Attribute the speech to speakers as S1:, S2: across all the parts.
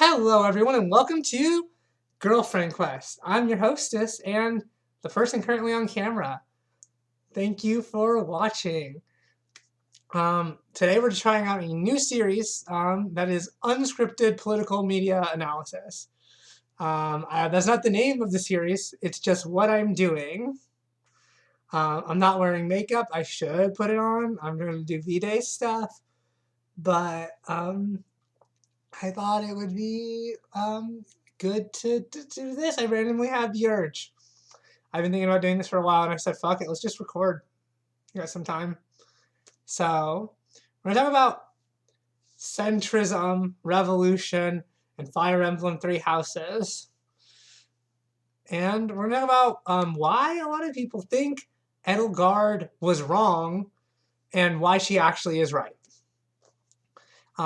S1: Hello, everyone, and welcome to Girlfriend Quest. I'm your hostess and the person currently on camera. Thank you for watching. Today we're trying out a new series that is unscripted political media analysis. That's not the name of the series, it's just what I'm doing. I'm not wearing makeup. I should put it on. I'm going to do V-Day stuff, but I thought it would be good to do this. I randomly had the urge. I've been thinking about doing this for a while, and I said, fuck it, let's just record. You got some time. So, we're going to talk about Centrism, Revolution, and Fire Emblem Three Houses. And we're going to talk about why a lot of people think Edelgard was wrong and why she actually is right.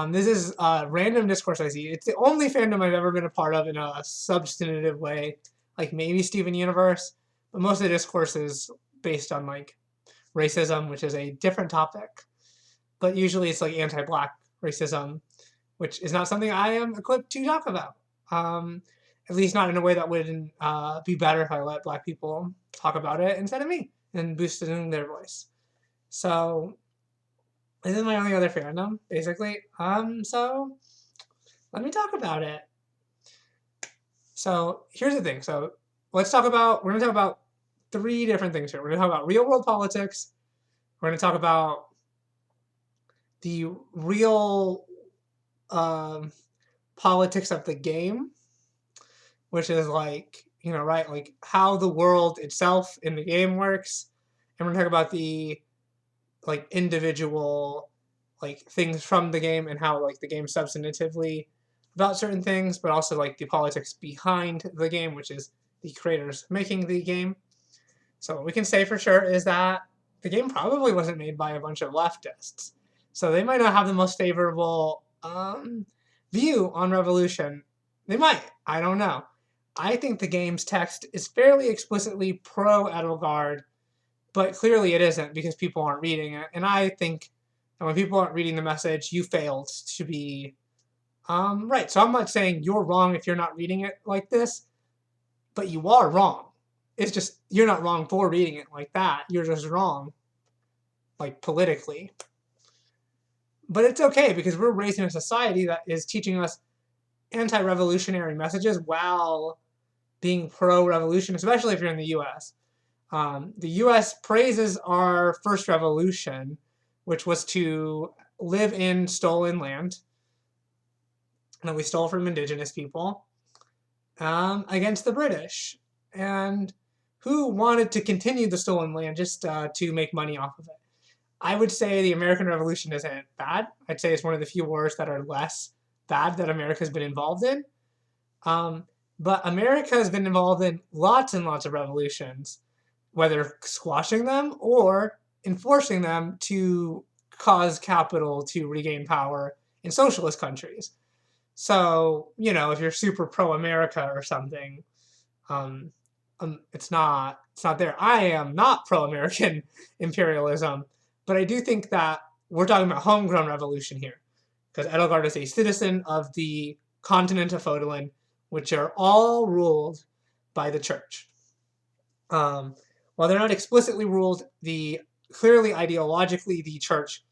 S1: This is random discourse I see. It's the only fandom I've ever been a part of in a substantive way, like maybe Steven Universe, but most of the discourse is based on like racism, which is a different topic. But usually it's like anti-black racism, which is not something I am equipped to talk about. At least not in a way that would be better if I let black people talk about it instead of me and boosting their voice. So this is my only other fandom, basically. So let me talk about it. So here's the thing. So we're going to talk about three different things here. We're going to talk about real world politics. We're going to talk about the real politics of the game, which is like, right, like how the world itself in the game works. And we're going to talk about the like individual like things from the game and how like the game substantively about certain things, but also like the politics behind the game, which is the creators making the game. So what we can say for sure is that the game probably wasn't made by a bunch of leftists. So they might not have the most favorable view on Revolution. They might. I don't know. I think the game's text is fairly explicitly pro-Edelgard, but clearly it isn't because people aren't reading it. And I think that when people aren't reading the message, you failed to be right. So I'm not saying you're wrong if you're not reading it like this, but you are wrong. It's just you're not wrong for reading it like that. You're just wrong, like politically. But it's okay because we're raised in a society that is teaching us anti-revolutionary messages while being pro-revolution, especially if you're in the U.S. The U.S. praises our first revolution, which was to live in stolen land that we stole from indigenous people against the British, and who wanted to continue the stolen land just to make money off of it. I would say the American Revolution isn't bad. I'd say it's one of the few wars that are less bad that America's been involved in. But America has been involved in lots and lots of revolutions, whether squashing them or enforcing them to cause capital to regain power in socialist countries. So, if you're super pro-America or something, it's not there. I am not pro-American imperialism, but I do think that we're talking about homegrown revolution here, because Edelgard is a citizen of the continent of Fodolin, which are all ruled by the church. While they're not explicitly ruled, clearly ideologically the church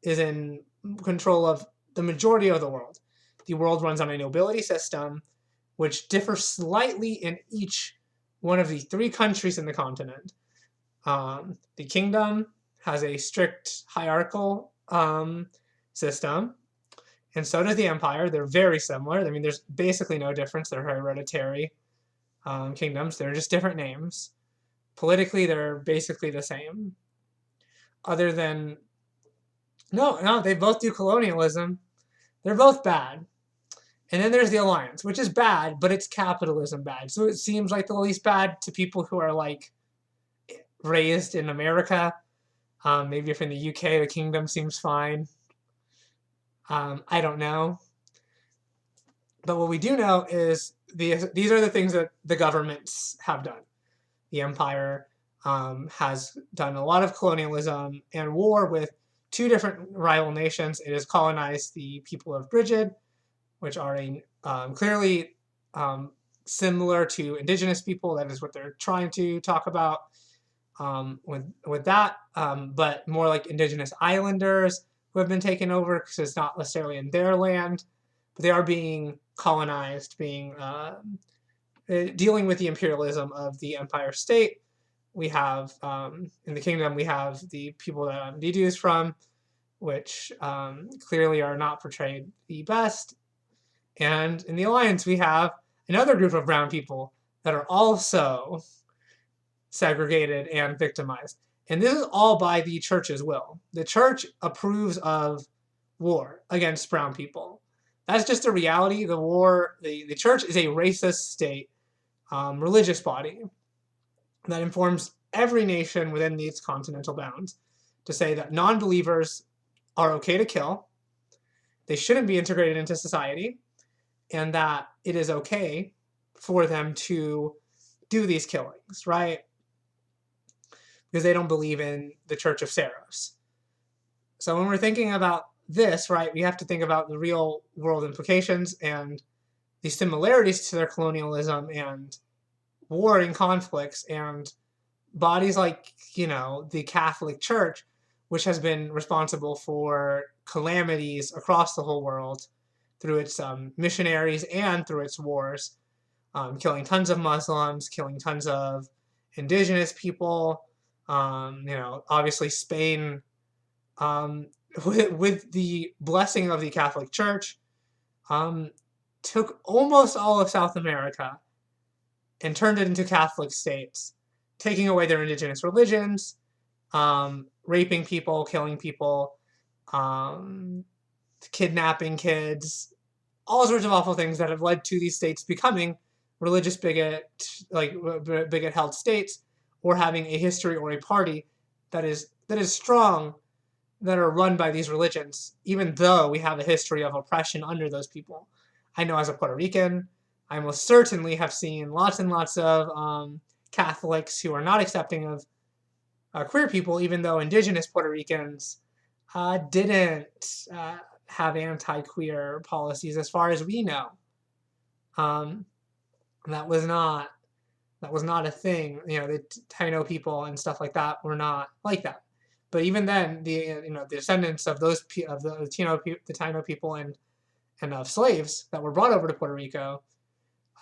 S1: is in control of the majority of the world. The world runs on a nobility system, which differs slightly in each one of the three countries in the continent. The kingdom has a strict hierarchical system, and so does the empire. They're very similar. I mean, there's basically no difference. They're hereditary kingdoms. They're just different names. Politically, they're basically the same. Other than, no, they both do colonialism. They're both bad. And then there's the alliance, which is bad, but it's capitalism bad. So it seems like the least bad to people who are like raised in America. Maybe if in the UK, the kingdom seems fine. I don't know. But what we do know is these are the things that the governments have done. The empire has done a lot of colonialism and war with two different rival nations. It has colonized the people of Brigid, which are clearly similar to indigenous people. That is what they're trying to talk about with that, but more like indigenous islanders who have been taken over because it's not necessarily in their land, but they are being colonized, being dealing with the imperialism of the Empire State. We have in the kingdom we have the people that I'm deduced from, which clearly are not portrayed the best. And in the Alliance, we have another group of brown people that are also segregated and victimized. And this is all by the church's will. The church approves of war against brown people. That's just a reality. The church is a racist state, religious body that informs every nation within its continental bounds to say that non-believers are okay to kill, they shouldn't be integrated into society, and that it is okay for them to do these killings, right? Because they don't believe in the Church of Saros. So when we're thinking about this, right, we have to think about the real world implications and the similarities to their colonialism and warring conflicts and bodies like, the Catholic Church, which has been responsible for calamities across the whole world through its missionaries and through its wars, killing tons of Muslims, killing tons of indigenous people. Obviously Spain, with the blessing of the Catholic Church, took almost all of South America and turned it into Catholic states, taking away their indigenous religions, raping people, killing people, kidnapping kids, all sorts of awful things that have led to these states becoming religious bigot held states, or having a history or a party that is strong, that are run by these religions, even though we have a history of oppression under those people. I know as a Puerto Rican, I most certainly have seen lots and lots of Catholics who are not accepting of queer people, even though indigenous Puerto Ricans didn't have anti-queer policies as far as we know. That was not a thing. The Taino people and stuff like that were not like that. But even then, the descendants of the Taino people and of slaves that were brought over to Puerto Rico,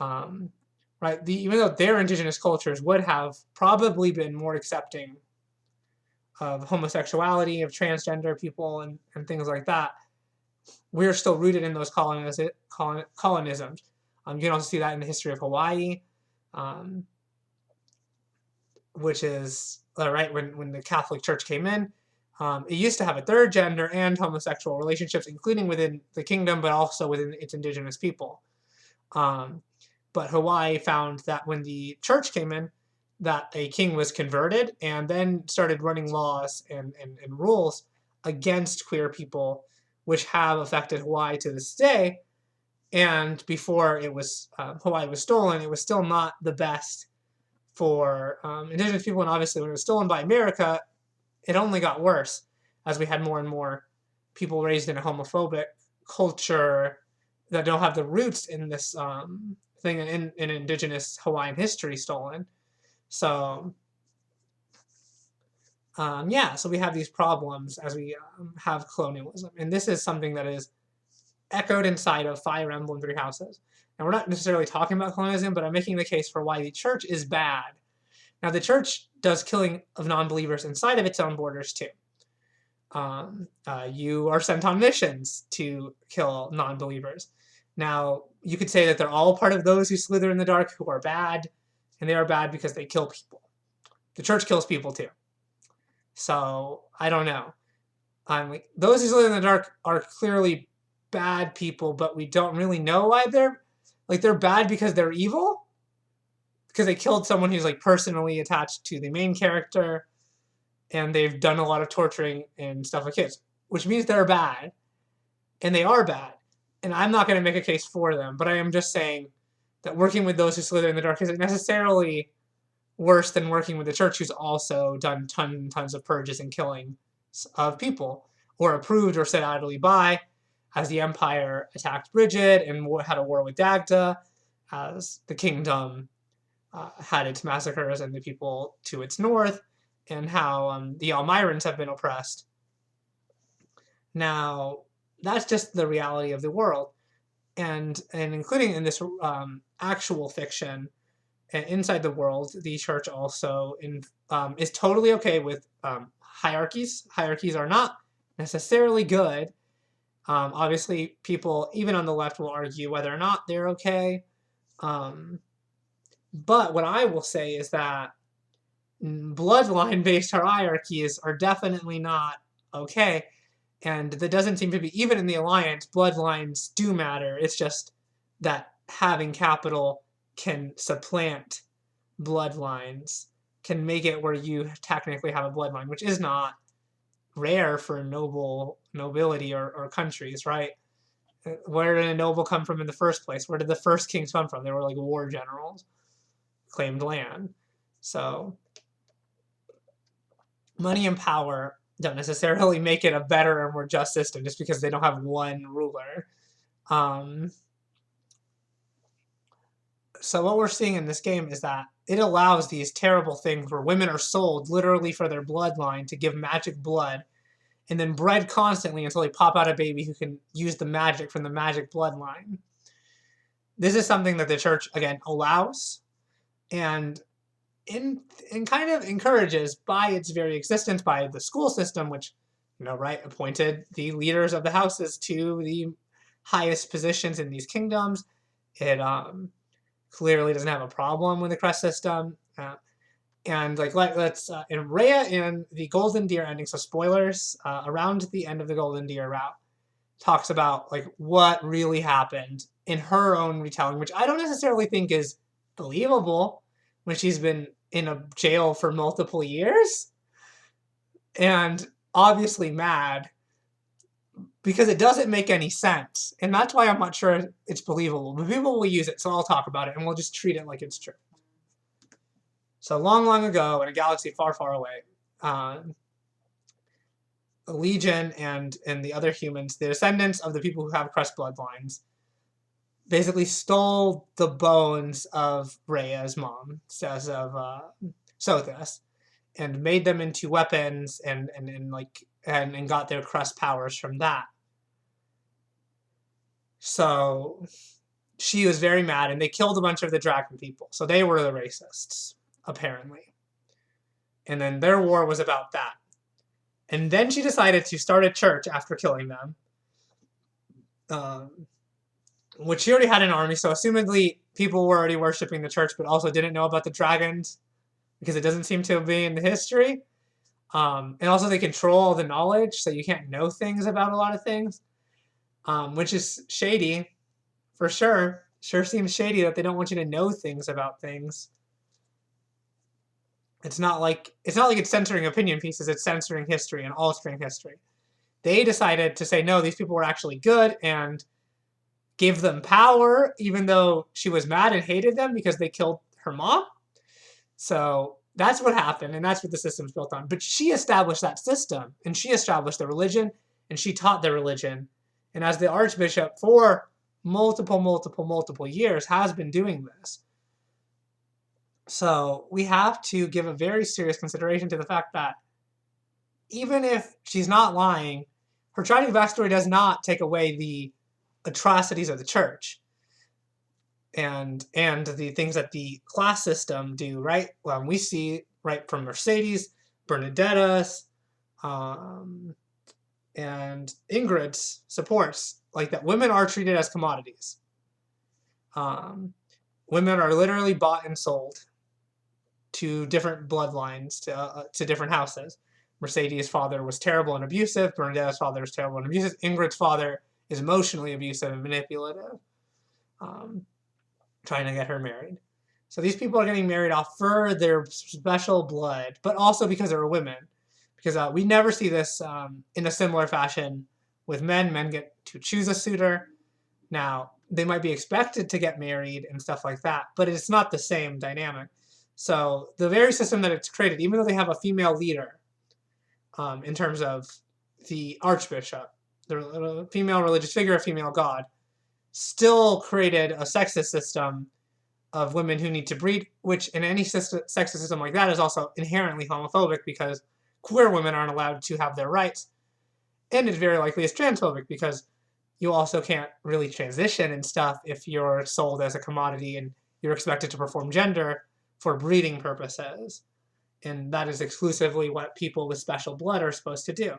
S1: right? Even though their indigenous cultures would have probably been more accepting of homosexuality, of transgender people, and things like that, we're still rooted in those colonisms. You can also see that in the history of Hawaii, which is right when the Catholic Church came in. It used to have a third gender and homosexual relationships, including within the kingdom, but also within its indigenous people. But Hawaii found that when the church came in, that a king was converted and then started running laws and rules against queer people, which have affected Hawaii to this day. And before it was Hawaii was stolen, it was still not the best for indigenous people. And obviously when it was stolen by America, it only got worse as we had more and more people raised in a homophobic culture that don't have the roots in this thing in indigenous Hawaiian history stolen. So, so we have these problems as we have colonialism. And this is something that is echoed inside of Fire Emblem Three Houses. And we're not necessarily talking about colonialism, but I'm making the case for why the church is bad. Now, the church does killing of non-believers inside of its own borders, too. You are sent on missions to kill non-believers. Now, you could say that they're all part of those who slither in the dark who are bad, and they are bad because they kill people. The church kills people, too. So, I don't know. Those who slither in the dark are clearly bad people, but we don't really know why they're bad because they're evil? Because they killed someone who's personally attached to the main character, and they've done a lot of torturing and stuff with kids, which means they're bad, and they are bad. And I'm not going to make a case for them, but I am just saying that working with those who slither in the dark isn't necessarily worse than working with the church, who's also done tons of purges and killing of people, or approved or said idly by as the Empire attacked Brigid and had a war with Dagda, as the kingdom had its massacres and the people to its north, and how the Almirans have been oppressed. Now, that's just the reality of the world. And including in this actual fiction, inside the world, the church also is totally okay with hierarchies. Hierarchies are not necessarily good. Obviously, people, even on the left, will argue whether or not they're okay. But what I will say is that bloodline-based hierarchies are definitely not okay. And that doesn't seem to be, even in the Alliance, bloodlines do matter. It's just that having capital can supplant bloodlines, can make it where you technically have a bloodline, which is not rare for nobility or countries, right? Where did a noble come from in the first place? Where did the first kings come from? They were like war generals, claimed land. So money and power don't necessarily make it a better or more just system just because they don't have one ruler. So what we're seeing in this game is that it allows these terrible things where women are sold literally for their bloodline to give magic blood and then bred constantly until they pop out a baby who can use the magic from the magic bloodline. This is something that the church, again, allows and kind of encourages by its very existence, by the school system, which, right, appointed the leaders of the houses to the highest positions in these kingdoms. It clearly doesn't have a problem with the Crest system. And let's in Rhea in the Golden Deer ending, so spoilers, around the end of the Golden Deer route, talks about what really happened in her own retelling, which I don't necessarily think is believable when she's been in a jail for multiple years and obviously mad because it doesn't make any sense. And that's why I'm not sure it's believable. But people will use it, so I'll talk about it and we'll just treat it like it's true. So long, long ago in a galaxy far, far away, a Legion and the other humans, the descendants of the people who have Crest bloodlines, basically stole the bones of Rhea's mom, says of Sothis, and made them into weapons and got their Crest powers from that. So she was very mad, and they killed a bunch of the dragon people. So they were the racists, apparently. And then their war was about that. And then she decided to start a church after killing them. Which she already had an army, so assumedly people were already worshipping the church, but also didn't know about the dragons, because it doesn't seem to be in the history. And also they control all the knowledge, so you can't know things about a lot of things, which is shady, for sure. Sure seems shady that they don't want you to know things about things. It's not like it's censoring opinion pieces, it's censoring history and altering history. They decided to say, no, these people were actually good, and gave them power, even though she was mad and hated them because they killed her mom. So that's what happened, and that's what the system's built on. But she established that system, and she established the religion, and she taught the religion. And as the Archbishop for multiple years has been doing this. So we have to give a very serious consideration to the fact that even if she's not lying, her tragic backstory does not take away the atrocities of the church and the things that the class system do, right? We see, right, from Mercedes, Bernadette's, and Ingrid's supports, that women are treated as commodities. Women are literally bought and sold to different bloodlines, to different houses. Mercedes' father was terrible and abusive. Bernadette's father was terrible and abusive. Ingrid's father is emotionally abusive and manipulative, trying to get her married. So these people are getting married off for their special blood, but also because they're women. Because we never see this in a similar fashion with men. Men get to choose a suitor. Now, they might be expected to get married and stuff like that, but it's not the same dynamic. So the very system that it's created, even though they have a female leader, in terms of the Archbishop, the female religious figure, a female god, still created a sexist system of women who need to breed, which in any sexist system like that is also inherently homophobic because queer women aren't allowed to have their rights. And it very likely is transphobic because you also can't really transition and stuff if you're sold as a commodity and you're expected to perform gender for breeding purposes. And that is exclusively what people with special blood are supposed to do.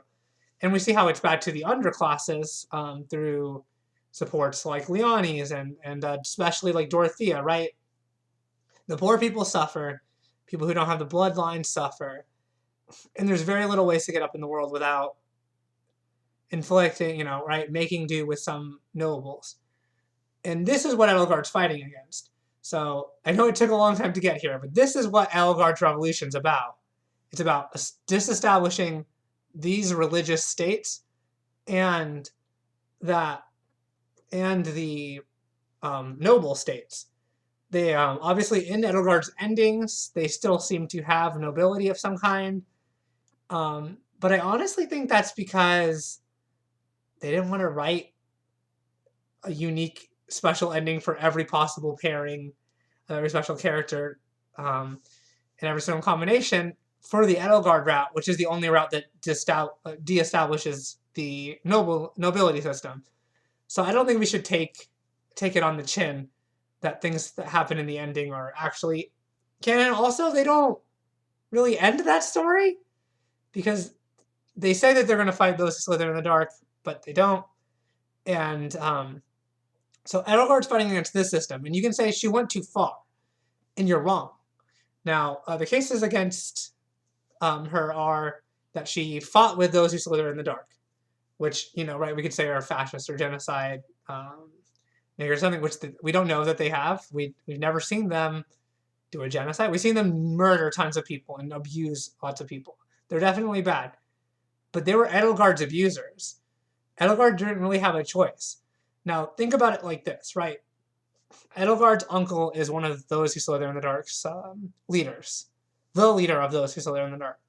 S1: And we see how it's bad to the underclasses through supports like Leonie's and especially like Dorothea, right? The poor people suffer. People who don't have the bloodline suffer. And there's very little ways to get up in the world without inflicting, right, making do with some nobles. And this is what Edelgard's fighting against. So I know it took a long time to get here, but this is what Edelgard's revolution's about. It's about disestablishing these religious states and the noble states. They obviously in Edelgard's endings, they still seem to have nobility of some kind. But I honestly think that's because they didn't want to write a unique special ending for every possible pairing, every special character, and every single combination for the Edelgard route, which is the only route that de-establishes the nobility system. So I don't think we should take it on the chin that things that happen in the ending are actually canon. Also, they don't really end that story because they say that they're going to fight those who slither in the dark, but they don't. And so Edelgard's fighting against this system, and you can say she went too far, and you're wrong. Now, the cases against her are that she fought with those who slither in the dark, which, right, we could say are fascist or genocide, or something, which we don't know that they have. We've never seen them do a genocide. We've seen them murder tons of people and abuse lots of people. They're definitely bad. But they were Edelgard's abusers. Edelgard didn't really have a choice. Now, think about it like this, right? Edelgard's uncle is one of those who slither in the dark's leaders. The leader of those who slither in the dark.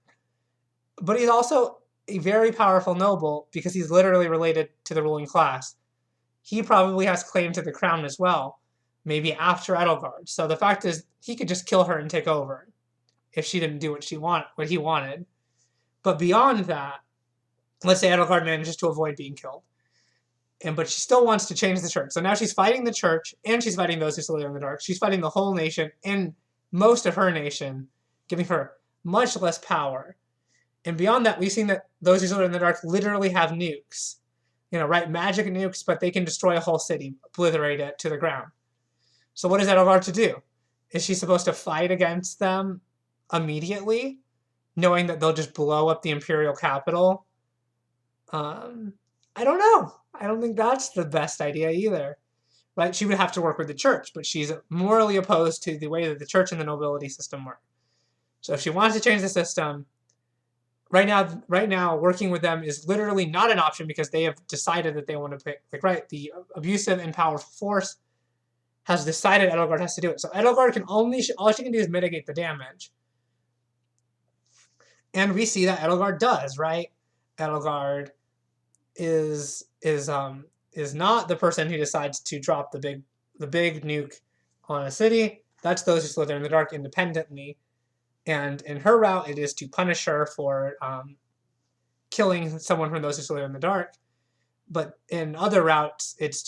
S1: But he's also a very powerful noble because he's literally related to the ruling class. He probably has claim to the crown as well, maybe after Edelgard. So the fact is, he could just kill her and take over if she didn't do what he wanted. But beyond that, let's say Edelgard manages to avoid being killed, but she still wants to change the church. So now she's fighting the church, and she's fighting those who slither in the dark. She's fighting the whole nation and most of her nation, giving her much less power. And beyond that, we've seen that those who slither in the dark literally have nukes. Right, magic nukes, but they can destroy a whole city, obliterate it to the ground. So what is Edelgard to do? Is she supposed to fight against them immediately, knowing that they'll just blow up the imperial capital? I don't know. I don't think that's the best idea either. Right? She would have to work with the church, but she's morally opposed to the way that the church and the nobility system work. So if she wants to change the system, right now, working with them is literally not an option because they have decided that they want to pick, the abusive and powerful force has decided Edelgard has to do it. So Edelgard all she can do is mitigate the damage. And we see that Edelgard does, right? Edelgard is not the person who decides to drop the big nuke on a city. That's those who slither in the dark independently. And in her route, it is to punish her for killing someone from those who slither in the dark. But in other routes, it's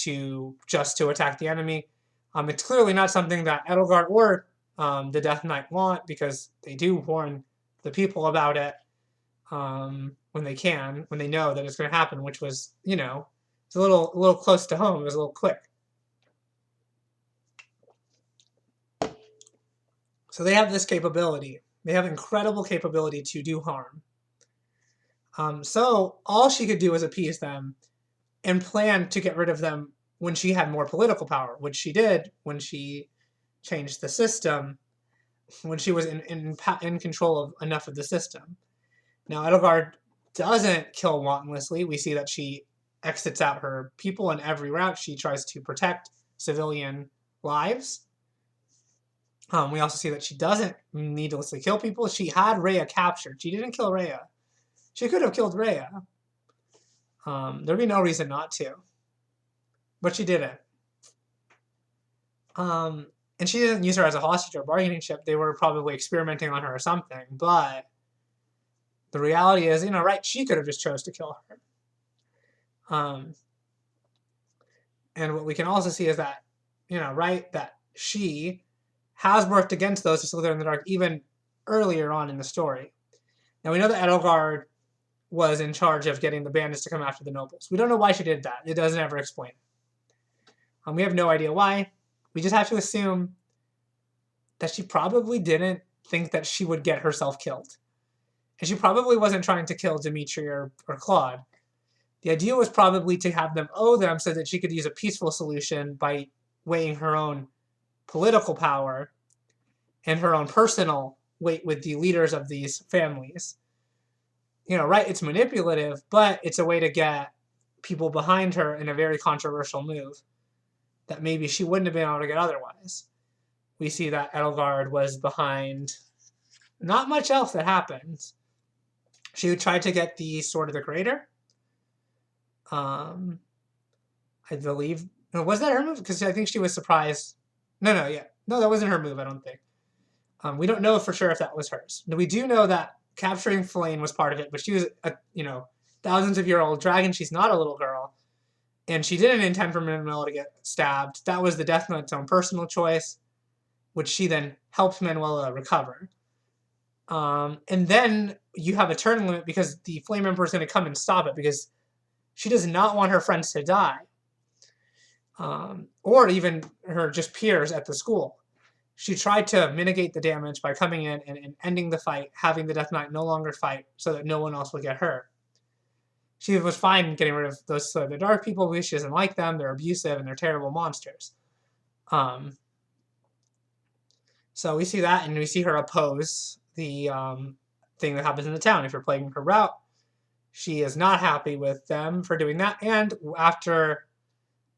S1: just to attack the enemy. It's clearly not something that Edelgard or the Death Knight want because they do warn the people about it when they know that it's going to happen, which was, it's a little close to home. It was a little quick. So they have this capability. They have incredible capability to do harm. So all she could do was appease them and plan to get rid of them when she had more political power, which she did when she changed the system, when she was in control of enough of the system. Now, Edelgard doesn't kill wantonlessly. We see that she exits out her people in every route. She tries to protect civilian lives. We also see that she doesn't needlessly kill people. She had Rhea captured. She didn't kill Rhea. She could have killed Rhea. There'd be no reason not to. But she didn't. And she didn't use her as a hostage or bargaining chip. They were probably experimenting on her or something. But the reality is, right, she could have just chose to kill her. And what we can also see is that, right, that she has worked against those who slither in the dark even earlier on in the story. Now, we know that Edelgard was in charge of getting the bandits to come after the nobles. We don't know why she did that. It doesn't ever explain it. We have no idea why. We just have to assume that she probably didn't think that she would get herself killed. And she probably wasn't trying to kill Dimitri or Claude. The idea was probably to have them owe them so that she could use a peaceful solution by weighing her own political power and her own personal weight with the leaders of these families. Right, it's manipulative, but it's a way to get people behind her in a very controversial move that maybe she wouldn't have been able to get otherwise. We see that Edelgard was behind not much else that happened. She tried to get the Sword of the Creator. I believe... Was that her move? Because I think she was surprised. No, that wasn't her move, I don't think. We don't know for sure if that was hers. We do know that capturing Flame was part of it, but she was a, thousands of year old dragon. She's not a little girl. And she didn't intend for Manuela to get stabbed. That was the Death Knight's own personal choice, which she then helped Manuela recover. And then you have a turn limit because the Flame Emperor is going to come and stop it because she does not want her friends to die. Or even her just peers at the school. She tried to mitigate the damage by coming in and ending the fight, having the Death Knight no longer fight so that no one else would get hurt. She was fine getting rid of those the dark people because she doesn't like them. They're abusive and they're terrible monsters. So we see that, and we see her oppose the thing that happens in the town. If you're playing her route, she is not happy with them for doing that. And after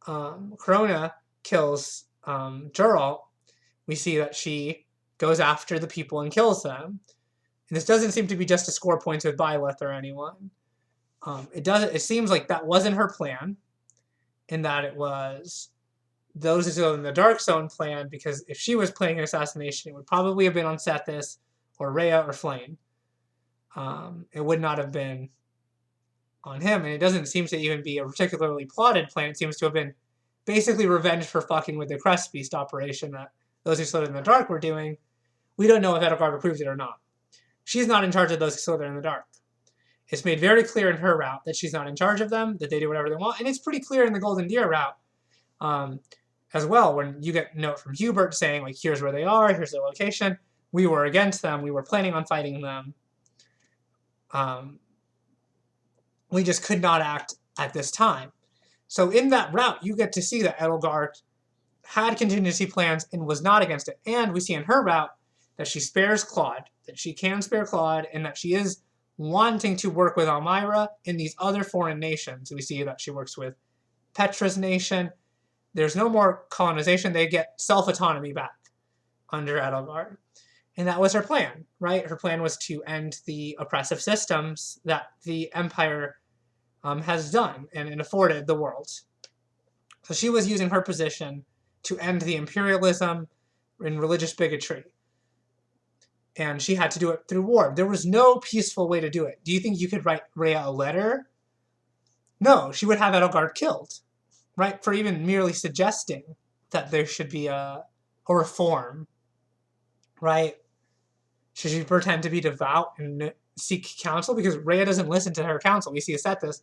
S1: Corona kills Geralt, we see that she goes after the people and kills them. And this doesn't seem to be just to score points with Byleth or anyone. It seems like that wasn't her plan, in that it was those who in the Dark Zone plan, because if she was playing an assassination, it would probably have been on Sethis or Rhea or Flame. It would not have been on him, and it doesn't seem to even be a particularly plotted plan. It seems to have been basically revenge for fucking with the Crest Beast operation that those who slither in the dark were doing. We don't know if Edelgard approved it or not. She's not in charge of those who slither in the dark. It's made very clear in her route that she's not in charge of them, that they do whatever they want, and it's pretty clear in the Golden Deer route as well, when you get a note from Hubert saying, like, here's where they are, here's their location, we were against them, we were planning on fighting them. We just could not act at this time. So in that route, you get to see that Edelgard had contingency plans and was not against it. And we see in her route that she spares Claude, that she can spare Claude, and that she is wanting to work with Elmira in these other foreign nations. We see that she works with Petra's nation. There's no more colonization. They get self-autonomy back under Edelgard. And that was her plan, right? Her plan was to end the oppressive systems that the Empire has done and afforded the world. So she was using her position to end the imperialism and religious bigotry. And she had to do it through war. There was no peaceful way to do it. Do you think you could write Rhea a letter? No, she would have Edelgard killed, right? For even merely suggesting that there should be a reform, right? Should she pretend to be devout and seek counsel? Because Rhea doesn't listen to her counsel. We see Sethis,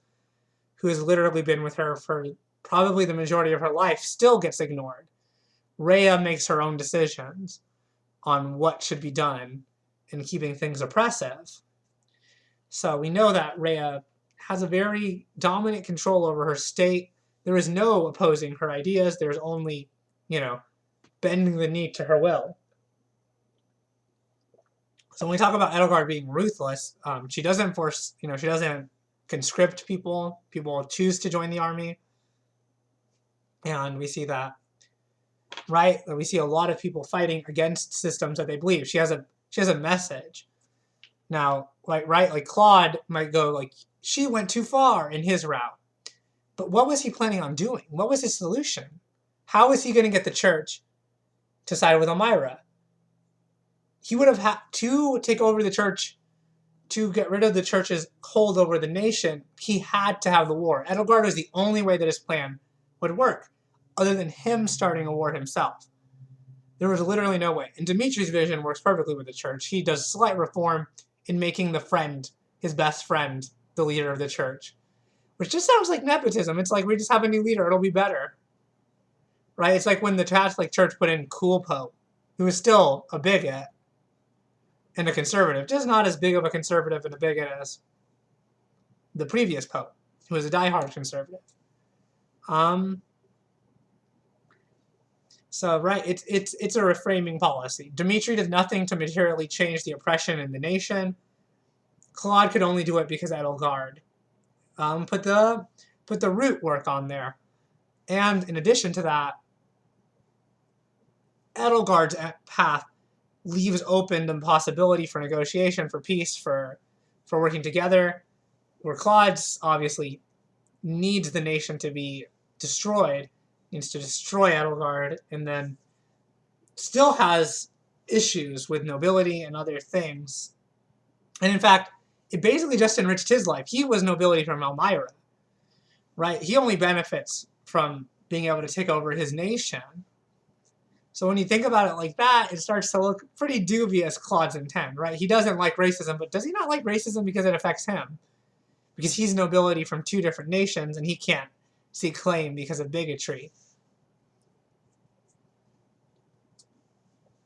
S1: who has literally been with her for probably the majority of her life, still gets ignored. Rhea makes her own decisions on what should be done in keeping things oppressive. So we know that Rhea has a very dominant control over her state. There is no opposing her ideas. There's only, bending the knee to her will. So when we talk about Edelgard being ruthless, she doesn't force, she doesn't conscript people. People choose to join the army. And we see that, right? We see a lot of people fighting against systems that they believe. She has a message. Now, like Claude might go, like, she went too far in his route. But what was he planning on doing? What was his solution? How was he going to get the church to side with Elmira? He would have had to take over the church, to get rid of the church's hold over the nation. He had to have the war. Edelgard was the only way that his plan would work, other than him starting a war himself. There was literally no way. And Dimitri's vision works perfectly with the church. He does slight reform in making the friend, his best friend, the leader of the church. Which just sounds like nepotism. It's like, we just have a new leader, it'll be better. Right? It's like when the Catholic Church put in Cool Pope, who was still a bigot and a conservative. Just not as big of a conservative and a bigot as the previous Pope, who was a diehard conservative. So, right, it's a reframing policy. Dimitri did nothing to materially change the oppression in the nation. Claude could only do it because Edelgard put the root work on there. And in addition to that, Edelgard's path leaves open the possibility for negotiation, for peace, for working together, where Claude's obviously needs the nation to be destroyed, needs to destroy Edelgard, and then still has issues with nobility and other things. And in fact, it basically just enriched his life. He was nobility from Elmira, right? He only benefits from being able to take over his nation. So when you think about it like that, it starts to look pretty dubious, Claude's intent, right? He doesn't like racism, but does he not like racism because it affects him? Because he's nobility from two different nations, and he can't seek claim because of bigotry.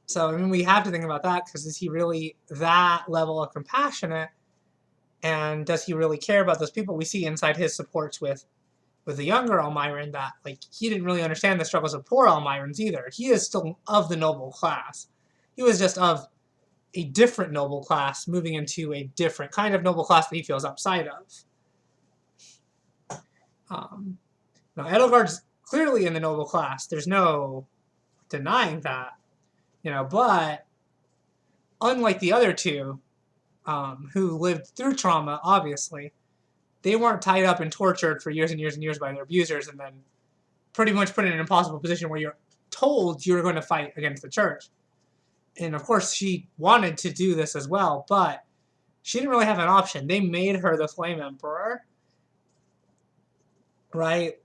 S1: So, I mean, we have to think about that, because is he really that level of compassionate? And does he really care about those people? We see inside his supports with the younger Elmiran that, like, he didn't really understand the struggles of poor Elmirans either. He is still of the noble class. He was just of a different noble class, moving into a different kind of noble class that he feels outside of. Now, Edelgard's clearly in the noble class. There's no denying that. But unlike the other two, who lived through trauma, obviously, they weren't tied up and tortured for years and years and years by their abusers and then pretty much put in an impossible position where you're told you're going to fight against the church. And of course, she wanted to do this as well, but she didn't really have an option. They made her the Flame Emperor, right?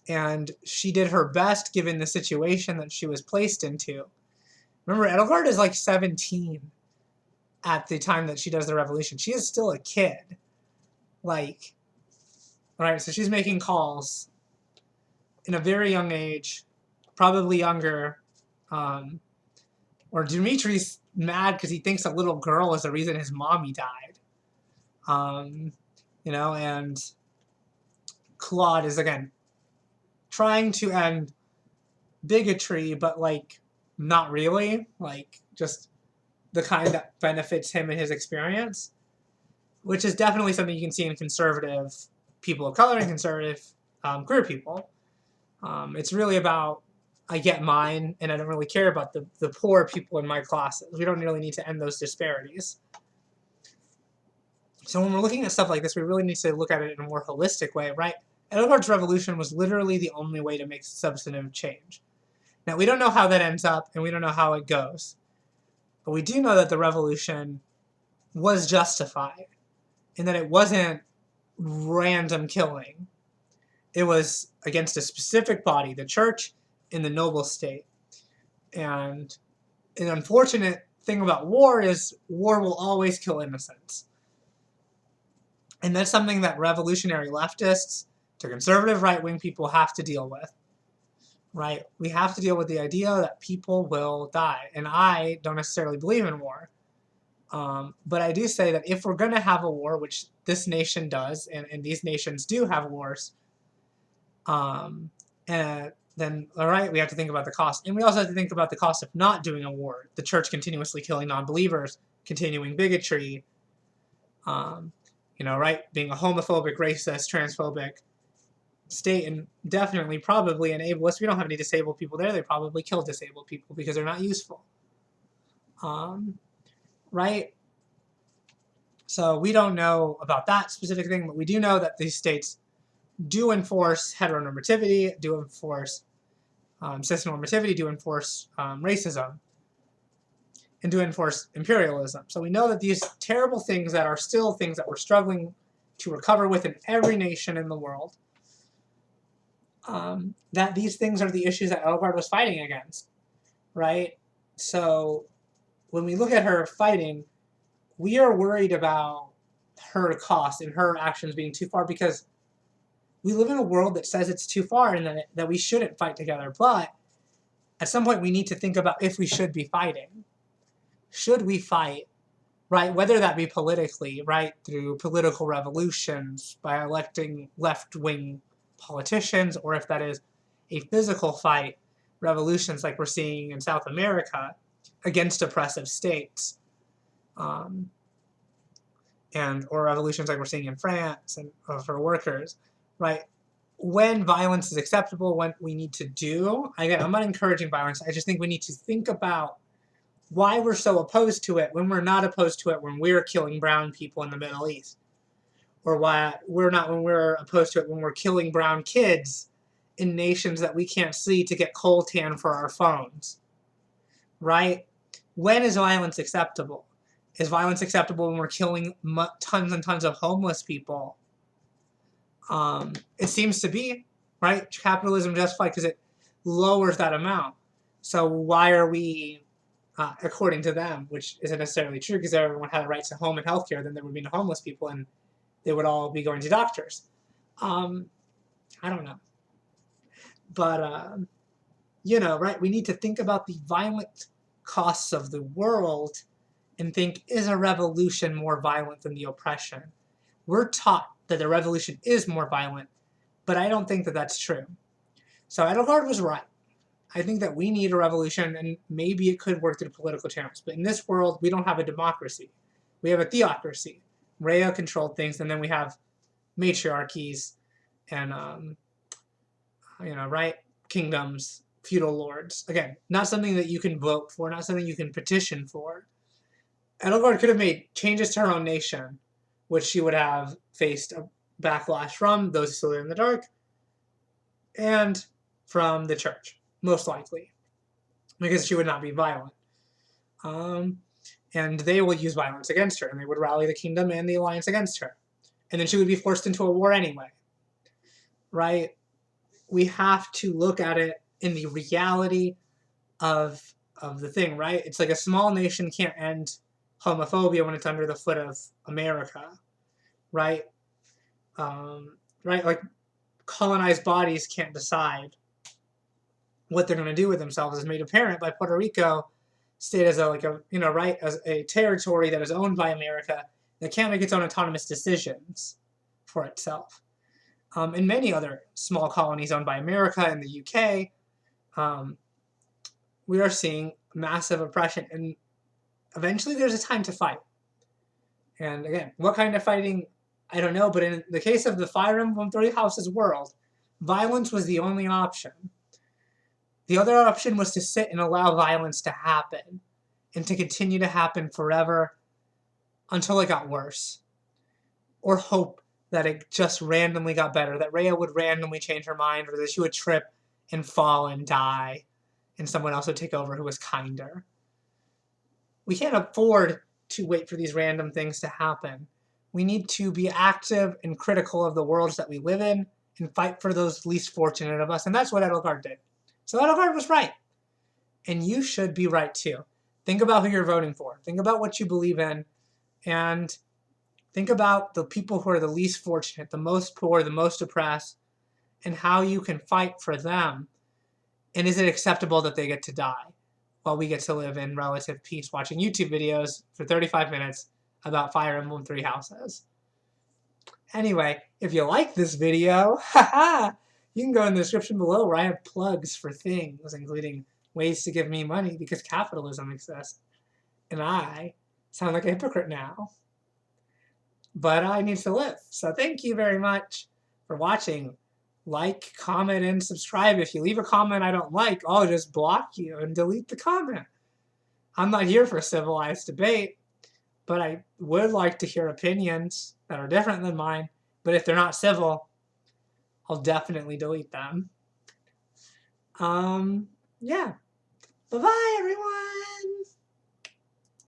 S1: And she did her best given the situation that she was placed into. Remember, Edelgard is like 17 at the time that she does the revolution. She is still a kid. Right, so she's making calls in a very young age, probably younger. Or Dimitri's mad because he thinks a little girl is the reason his mommy died. And Claude is, again, trying to end bigotry, but, not really. Just the kind that benefits him and his experience, which is definitely something you can see in conservative people of color and conservative queer people. It's really about, I get mine, and I don't really care about the poor people in my classes. We don't really need to end those disparities. So when we're looking at stuff like this, we really need to look at it in a more holistic way, right? Edelgard's revolution was literally the only way to make substantive change. Now, we don't know how that ends up, and we don't know how it goes. But we do know that the revolution was justified, and that it wasn't random killing. It was against a specific body, the church in the noble state. And an unfortunate thing about war is war will always kill innocents. And that's something that revolutionary leftists to conservative right-wing people have to deal with. Right? We have to deal with the idea that people will die. And I don't necessarily believe in war. But I do say that if we're going to have a war, which this nation does, and these nations do have wars, then, all right, we have to think about the cost. And we also have to think about the cost of not doing a war. The church continuously killing non-believers, continuing bigotry, right? Being a homophobic, racist, transphobic state, and definitely, probably an ableist. We don't have any disabled people there. They probably kill disabled people because they're not useful. Right? So we don't know about that specific thing, but we do know that these states do enforce heteronormativity, do enforce cisnormativity, do enforce racism, and do enforce imperialism. So we know that these terrible things that are still things that we're struggling to recover with in every nation in the world, that these things are the issues that Edelgard was fighting against, right? So when we look at her fighting, we are worried about her cost and her actions being too far, because we live in a world that says it's too far and that we shouldn't fight together. But at some point we need to think about if we should be fighting. Should we fight, right? Whether that be politically, right, through political revolutions by electing left-wing politicians, or if that is a physical fight, revolutions like we're seeing in South America against oppressive states, or revolutions like we're seeing in France and for workers, right? When violence is acceptable, when we need to do, again, I'm not encouraging violence. I just think we need to think about why we're so opposed to it when we're not opposed to it when we're killing brown people in the Middle East, or why we're not when we're opposed to it when we're killing brown kids in nations that we can't see to get coltan for our phones, right? When is violence acceptable? Is violence acceptable when we're killing tons and tons of homeless people? It seems to be, right? Capitalism justified because it lowers that amount. So why are we, according to them, which isn't necessarily true, because everyone had a right to home and healthcare, then there would be no homeless people and they would all be going to doctors. I don't know. But, right, we need to think about the violent costs of the world and think, is a revolution more violent than the oppression? We're taught that the revolution is more violent, but I don't think that that's true. So Edelgard was right. I think that we need a revolution, and maybe it could work through political channels. But in this world, we don't have a democracy. We have a theocracy. Rhea controlled things, and then we have matriarchies and, right, kingdoms, feudal lords. Again, not something that you can vote for, not something you can petition for. Edelgard could have made changes to her own nation, which she would have faced a backlash from those who still live in the dark, and from the church, most likely, because she would not be violent. And they will use violence against her, and they would rally the kingdom and the alliance against her. And then she would be forced into a war anyway, right? We have to look at it in the reality of the thing, right? It's like a small nation can't end homophobia when it's under the foot of America, right? Right, like colonized bodies can't decide what they're going to do with themselves, is made apparent by Puerto Rico state as as a territory that is owned by America that can't make its own autonomous decisions for itself. And many other small colonies owned by America in the UK, we are seeing massive oppression, and eventually there's a time to fight. And again, what kind of fighting, I don't know, but in the case of the Fire Emblem Three Houses world, violence was the only option. The other option was to sit and allow violence to happen, and to continue to happen forever until it got worse. Or hope that it just randomly got better, that Rhea would randomly change her mind, or that she would trip and fall and die, and someone else would take over who was kinder. We can't afford to wait for these random things to happen. We need to be active and critical of the worlds that we live in and fight for those least fortunate of us. And that's what Edelgard did. So Edelgard was right. And you should be right too. Think about who you're voting for. Think about what you believe in. And think about the people who are the least fortunate, the most poor, the most oppressed, and how you can fight for them. And is it acceptable that they get to die while we get to live in relative peace watching YouTube videos for 35 minutes about Fire Emblem Three Houses? Anyway, if you like this video, you can go in the description below where I have plugs for things, including ways to give me money because capitalism exists. And I sound like a hypocrite now. But I need to live. So thank you very much for watching. Like, comment, and subscribe. If you leave a comment I don't like, I'll just block you and delete the comment. I'm not here for civilized debate. but I would like to hear opinions that are different than mine. But if they're not civil, I'll definitely delete them. Yeah. Bye-bye, everyone!